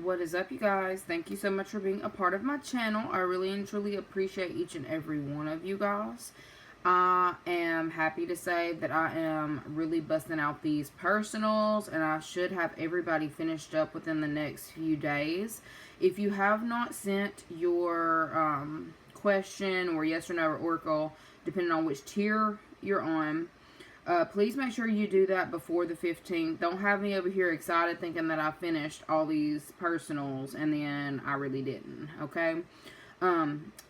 What is up, you guys? Thank you so much for being a part of my channel. I really and truly appreciate each and every one of you guys. I am happy to say that I am really busting out these personals, and I should have everybody finished up within the next few days. If you have not sent your question or yes or no or oracle, depending on which tier you're on, please make sure you do that before the 15th. Don't have me over here excited thinking that I finished all these personals and then I really didn't, okay?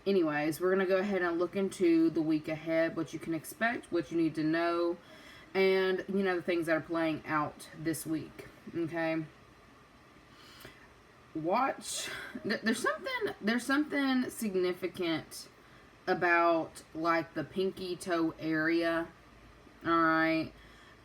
Anyways, we're going to go ahead and look into the week ahead, what you can expect, what you need to know, and, you know, the things that are playing out this week, okay? Watch. There's something significant about, like, the pinky toe area. Alright,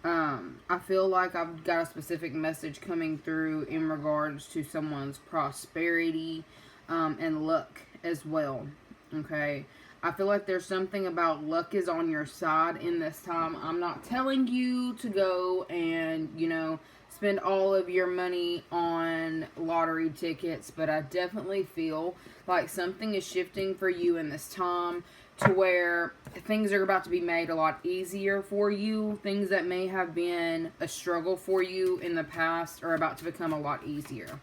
I feel like I've got a specific message coming through in regards to someone's prosperity, and luck as well, okay? I feel like there's something about luck is on your side in this time. I'm not telling you to go and, you know, spend all of your money on lottery tickets, but I definitely feel like something is shifting for you in this time to where things are about to be made a lot easier for you. Things that may have been a struggle for you in the past are about to become a lot easier.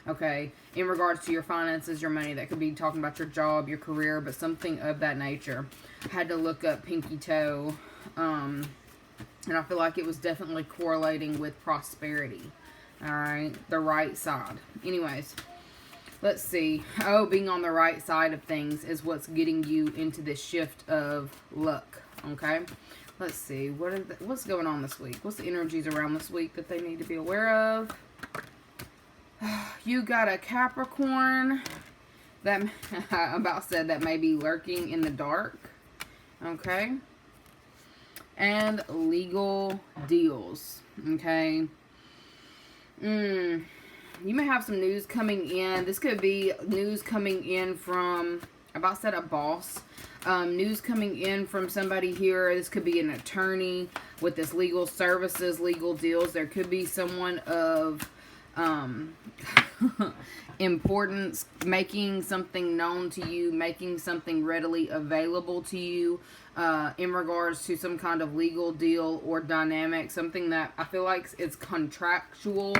Okay, in regards to your finances, your money, that could be talking about your job, your career, but something of that nature. I had to look up pinky toe, and I feel like it was definitely correlating with prosperity. Alright, the right side. Anyways, let's see. Oh, being on the right side of things is what's getting you into this shift of luck. Okay, let's see. What's going on this week? What's the energies around this week that they need to be aware of? You got a Capricorn that that may be lurking in the dark. Okay, and legal deals. Okay. You may have some news coming in. This could be news coming in from, a boss. News coming in from somebody here. This could be an attorney with this legal services, legal deals. There could be someone of importance making something known to you, making something readily available to you in regards to some kind of legal deal or dynamic, something that I feel like it's contractual.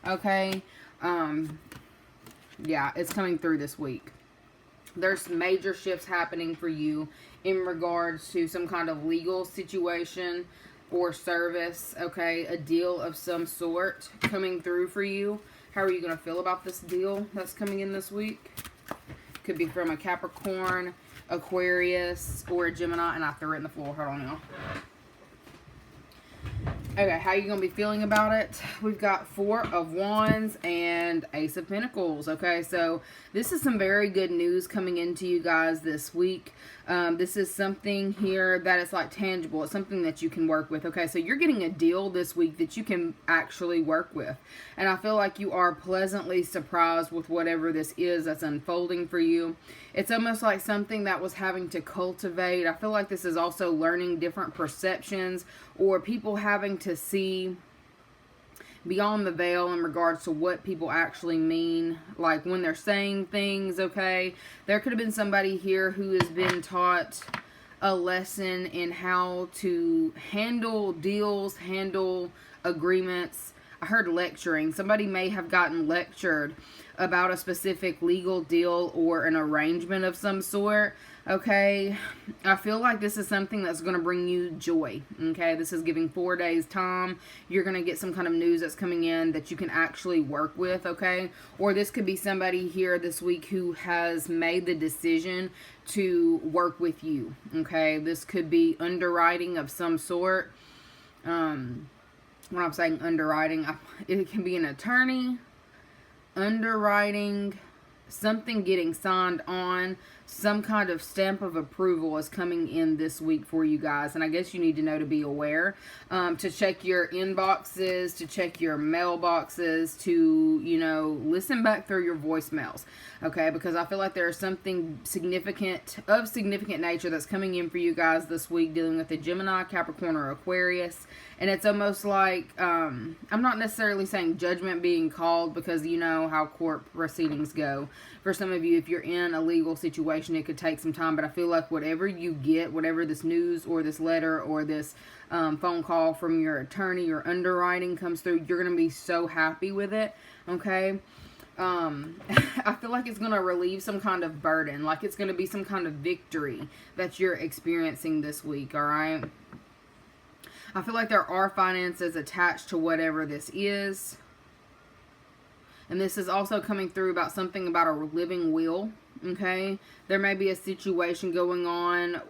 Okay, yeah, it's coming through this week. There's major shifts happening for you in regards to some kind of legal situation or service, okay? A deal of some sort coming through for you. How are you going to feel about this deal that's coming in this week? Could be from a Capricorn, Aquarius, or a Gemini, and I threw it in the floor. Hold on, y'all. Okay, how are you going to be feeling about it? We've got Four of Wands and Ace of Pentacles. Okay, so this is some very good news coming into you guys this week. This is something here that is like tangible. It's something that you can work with. Okay, so you're getting a deal this week that you can actually work with. And I feel like you are pleasantly surprised with whatever this is that's unfolding for you. It's almost like something that was having to cultivate. I feel like this is also learning different perceptions or people having to see beyond the veil in regards to what people actually mean, like when they're saying things, okay? There could have been somebody here who has been taught a lesson in how to handle deals, handle agreements. I heard lecturing. Somebody may have gotten lectured about a specific legal deal or an arrangement of some sort. Okay, I feel like this is something that's going to bring you joy. Okay, this is giving 4 days time. You're going to get some kind of news that's coming in that you can actually work with. Okay, or this could be somebody here this week who has made the decision to work with you. Okay, this could be underwriting of some sort. When I'm saying underwriting, it can be an attorney, underwriting, something getting signed on, some kind of stamp of approval is coming in this week for you guys. And I guess you need to know to be aware, to check your inboxes, to check your mailboxes, to, you know, listen back through your voicemails. Okay, because I feel like there's something significant nature that's coming in for you guys this week, dealing with the Gemini, Capricorn, or Aquarius. And it's almost like, I'm not necessarily saying judgment being called, because you know how court proceedings go. For some of you, if you're in a legal situation, it could take some time. But I feel like whatever you get, whatever this news or this letter or this phone call from your attorney or underwriting comes through, you're going to be so happy with it, okay? I feel like it's going to relieve some kind of burden. Like it's going to be some kind of victory that you're experiencing this week, alright? I feel like there are finances attached to whatever this is. And this is also coming through about something about a living will, okay? There may be a situation going on.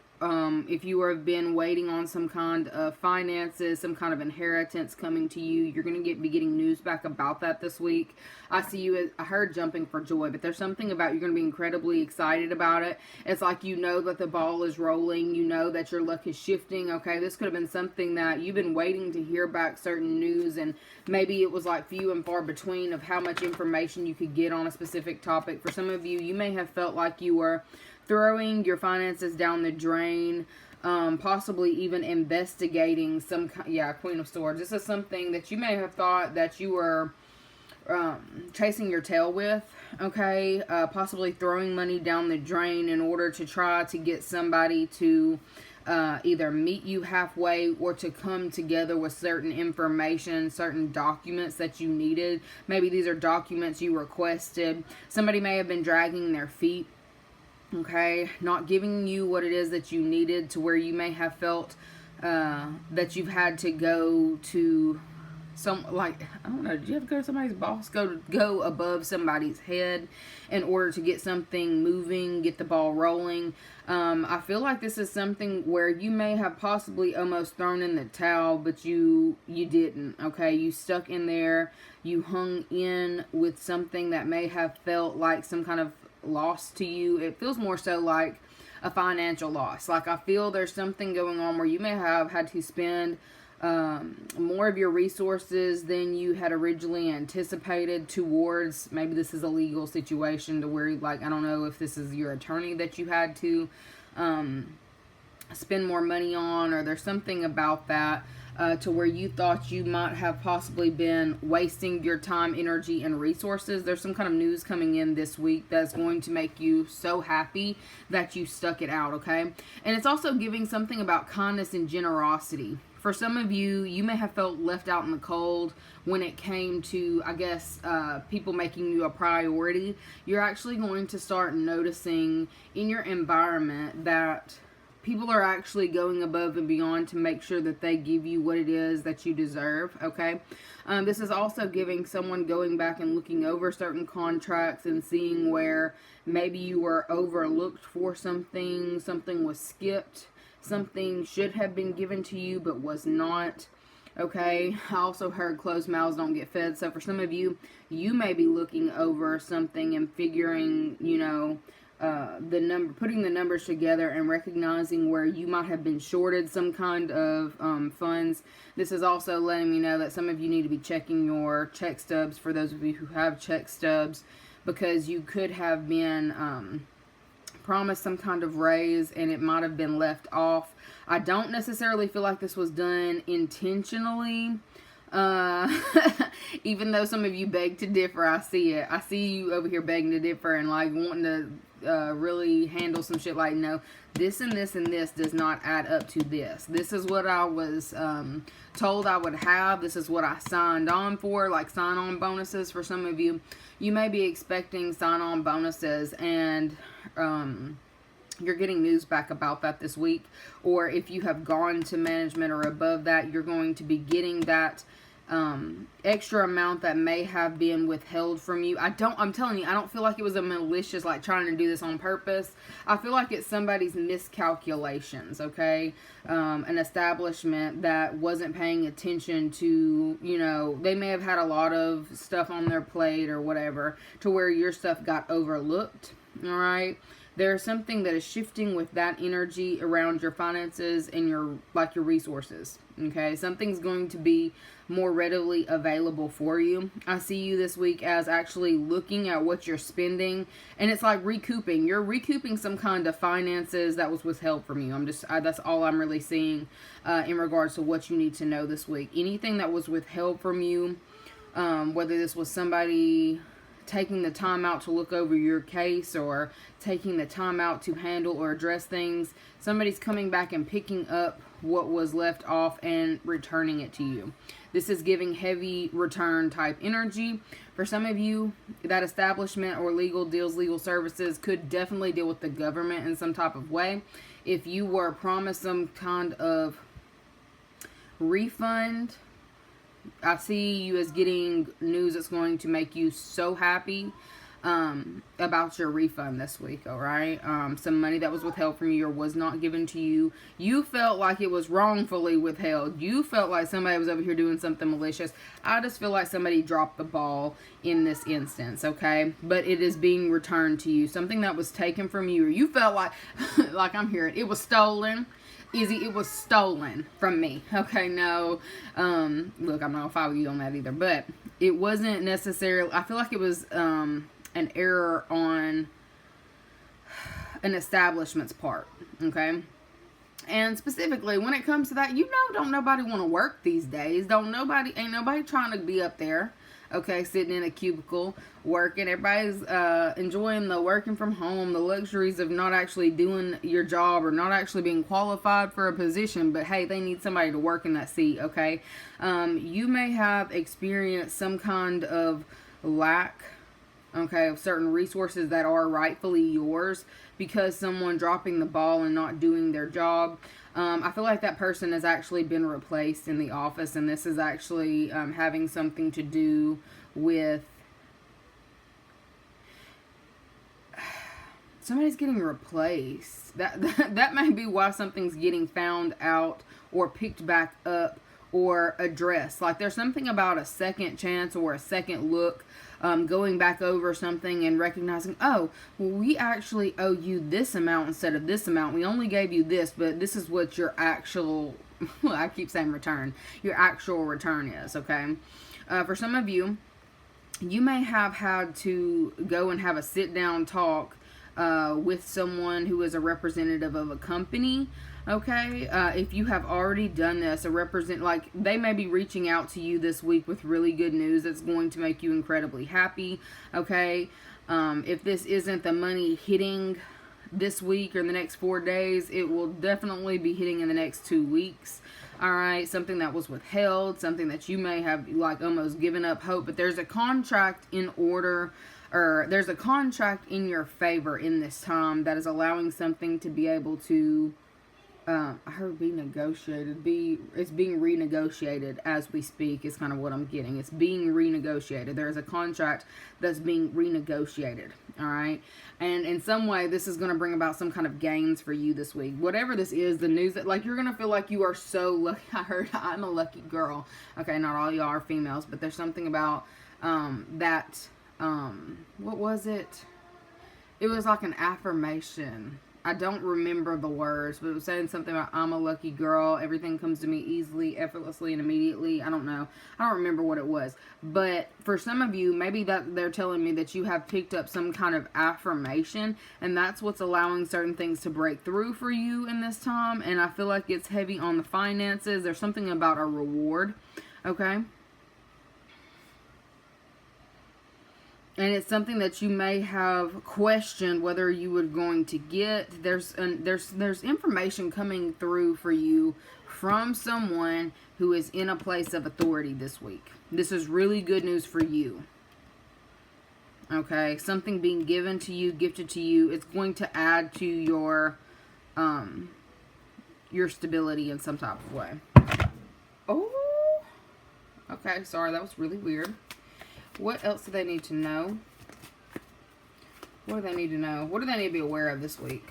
If you have been waiting on some kind of finances, some kind of inheritance coming to you, you're going to be getting news back about that this week. I see you, I heard jumping for joy, but there's something about you're going to be incredibly excited about it. It's like you know that the ball is rolling. You know that your luck is shifting, okay? This could have been something that you've been waiting to hear back certain news, and maybe it was like few and far between of how much information you could get on a specific topic. For some of you, you may have felt like you were throwing your finances down the drain, possibly even investigating some, Queen of Swords. This is something that you may have thought that you were chasing your tail with, okay? Possibly throwing money down the drain in order to try to get somebody to either meet you halfway or to come together with certain information, certain documents that you needed. Maybe these are documents you requested. Somebody may have been dragging their feet, okay, not giving you what it is that you needed, to where you may have felt that you've had to go to some, like, I don't know, did you have to go to somebody's boss, go above somebody's head in order to get something moving, get the ball rolling? I feel like this is something where you may have possibly almost thrown in the towel, but you didn't, okay? You stuck in there, you hung in with something that may have felt like some kind of loss to you. It feels more so like a financial loss. Like I feel there's something going on where you may have had to spend more of your resources than you had originally anticipated towards, maybe this is a legal situation to where, like, I don't know if this is your attorney that you had to spend more money on, or there's something about that to where you thought you might have possibly been wasting your time, energy, and resources. There's some kind of news coming in this week that's going to make you so happy that you stuck it out, okay? And it's also giving something about kindness and generosity. For some of you, you may have felt left out in the cold when it came to, I guess, people making you a priority. You're actually going to start noticing in your environment that people are actually going above and beyond to make sure that they give you what it is that you deserve, okay? This is also giving someone going back and looking over certain contracts and seeing where maybe you were overlooked for something, something was skipped, something should have been given to you but was not, okay? I also heard closed mouths don't get fed. So for some of you, you may be looking over something and figuring, you know, putting the numbers together and recognizing where you might have been shorted some kind of funds. This is also letting me know that some of you need to be checking your check stubs, for those of you who have check stubs, because you could have been promised some kind of raise and it might have been left off. I don't necessarily feel like this was done intentionally. Even though some of you beg to differ, I see it. I see you over here begging to differ and like wanting to really handle some shit like, no, this and this and this does not add up to this. This is what I was told I would have. This is what I signed on for, like sign-on bonuses. For some of you, you may be expecting sign-on bonuses and you're getting news back about that this week. Or if you have gone to management or above that, you're going to be getting that extra amount that may have been withheld from you. I'm telling you, I don't feel like it was a malicious, like, trying to do this on purpose. I feel like it's somebody's miscalculations, okay? An establishment that wasn't paying attention to, you know, they may have had a lot of stuff on their plate or whatever, to where your stuff got overlooked, all right? There's something that is shifting with that energy around your finances and your resources, okay? Something's going to be more readily available for you. I see you this week as actually looking at what you're spending, and it's like recouping. You're recouping some kind of finances that was withheld from you. That's all I'm really seeing in regards to what you need to know this week. Anything that was withheld from you, whether this was somebody taking the time out to look over your case or taking the time out to handle or address things, somebody's coming back and picking up what was left off and returning it to you. This is giving heavy return type energy. For some of you, that establishment or legal deals, legal services could definitely deal with the government in some type of way. If you were promised some kind of refund, I see you as getting news that's going to make you so happy about your refund this week, alright? Some money that was withheld from you or was not given to you. You felt like it was wrongfully withheld. You felt like somebody was over here doing something malicious. I just feel like somebody dropped the ball in this instance, okay? But it is being returned to you. Something that was taken from you, or you felt like, like I'm hearing, it was stolen. Izzy, it was stolen from me. Okay, no. Look, I'm not gonna fight with you on that either. But it wasn't necessarily, I feel like it was an error on an establishment's part. Okay? And specifically, when it comes to that, you know, don't nobody want to work these days. Ain't nobody trying to be up there, okay, sitting in a cubicle working. Everybody's enjoying the working from home, the luxuries of not actually doing your job or not actually being qualified for a position. But hey, they need somebody to work in that seat, okay? You may have experienced some kind of lack, okay, of certain resources that are rightfully yours because someone dropping the ball and not doing their job. I feel like that person has actually been replaced in the office, and this is actually having something to do with somebody's getting replaced. That may be why something's getting found out or picked back up or addressed. Like there's something about a second chance or a second look, going back over something and recognizing, oh, well, we actually owe you this amount instead of this amount. We only gave you this, but this is what your actual, well, I keep saying return, your actual return is, okay? For some of you, you may have had to go and have a sit-down talk with someone who is a representative of a company. Okay, if you have already done this, they may be reaching out to you this week with really good news that's going to make you incredibly happy. Okay, if this isn't the money hitting this week or in the next 4 days, it will definitely be hitting in the next 2 weeks. All right, something that was withheld, something that you may have like almost given up hope, but there's a contract in order, or there's a contract in your favor in this time that is allowing something to be able to, I heard be negotiated. It's being renegotiated as we speak is kind of what I'm getting. It's being renegotiated. There is a contract that's being renegotiated. All right. And in some way, this is going to bring about some kind of gains for you this week. Whatever this is, the news that like you're going to feel like you are so lucky. I heard I'm a lucky girl. Okay. Not all y'all are females, but there's something about, that, what was it? It was like an affirmation. I don't remember the words, but it was saying something about I'm a lucky girl. Everything comes to me easily, effortlessly, and immediately. I don't know. I don't remember what it was. But for some of you, maybe that they're telling me that you have picked up some kind of affirmation, and that's what's allowing certain things to break through for you in this time. And I feel like it's heavy on the finances. There's something about a reward. Okay? And it's something that you may have questioned whether you were going to get. There's information coming through for you from someone who is in a place of authority this week. This is really good news for you. Okay, something being given to you, gifted to you. It's going to add to your stability in some type of way. Oh, Okay, sorry, that was really weird. What else do they need to know? What do they need to know? What do they need to be aware of this week?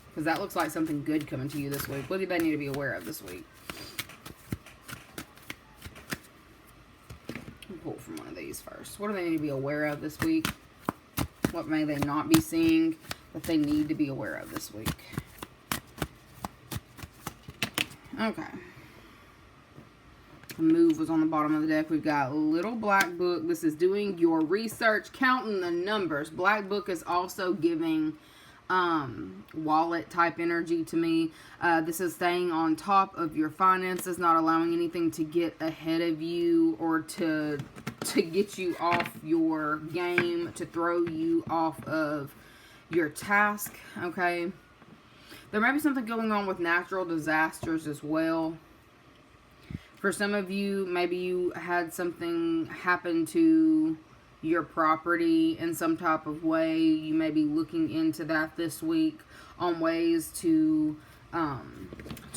Because that looks like something good coming to you this week. What do they need to be aware of this week? I'll pull from one of these first. What do they need to be aware of this week? What may they not be seeing that they need to be aware of this week? Okay. The Move was on the bottom of the deck. We've got Little Black Book. This is doing your research, counting the numbers. Black Book is also giving wallet type energy to me. This is staying on top of your finances, not allowing anything to get ahead of you or to get you off your game, to throw you off of your task. Okay. There may be something going on with natural disasters as well. For some of you, maybe you had something happen to your property in some type of way. You may be looking into that this week on ways to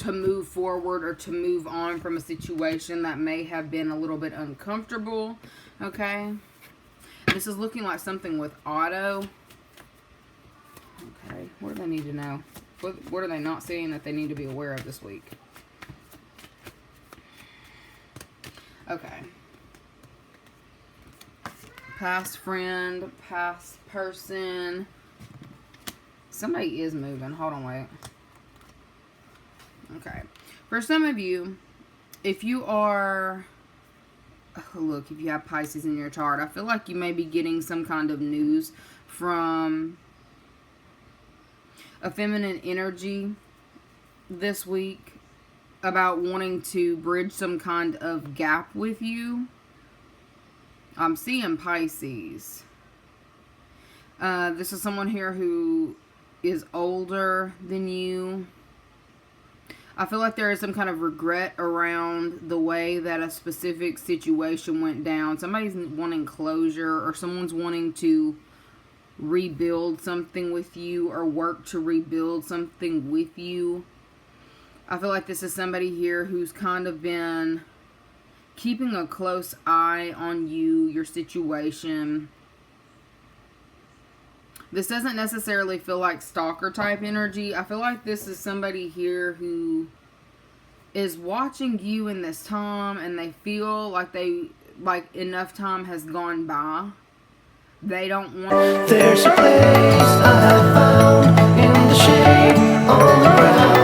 move forward or to move on from a situation that may have been a little bit uncomfortable. Okay. This is looking like something with auto. Okay. What do they need to know? What are they not seeing that they need to be aware of this week? Okay. Past friend, past person. Somebody is moving. Hold on, wait. Okay. For some of you, if you are... Look, if you have Pisces in your chart, I feel like you may be getting some kind of news from a feminine energy this week about wanting to bridge some kind of gap with you. I'm seeing Pisces. This is someone here who is older than you. I feel like there is some kind of regret around the way that a specific situation went down. Somebody's wanting closure, or someone's wanting to rebuild something with you or work to rebuild something with you. I feel like this is somebody here who's kind of been keeping a close eye on you, your situation. This doesn't necessarily feel like stalker type energy. I feel like this is somebody here who is watching you in this time, and they feel like enough time has gone by. They don't want... There's a place I have found in the shade on the ground.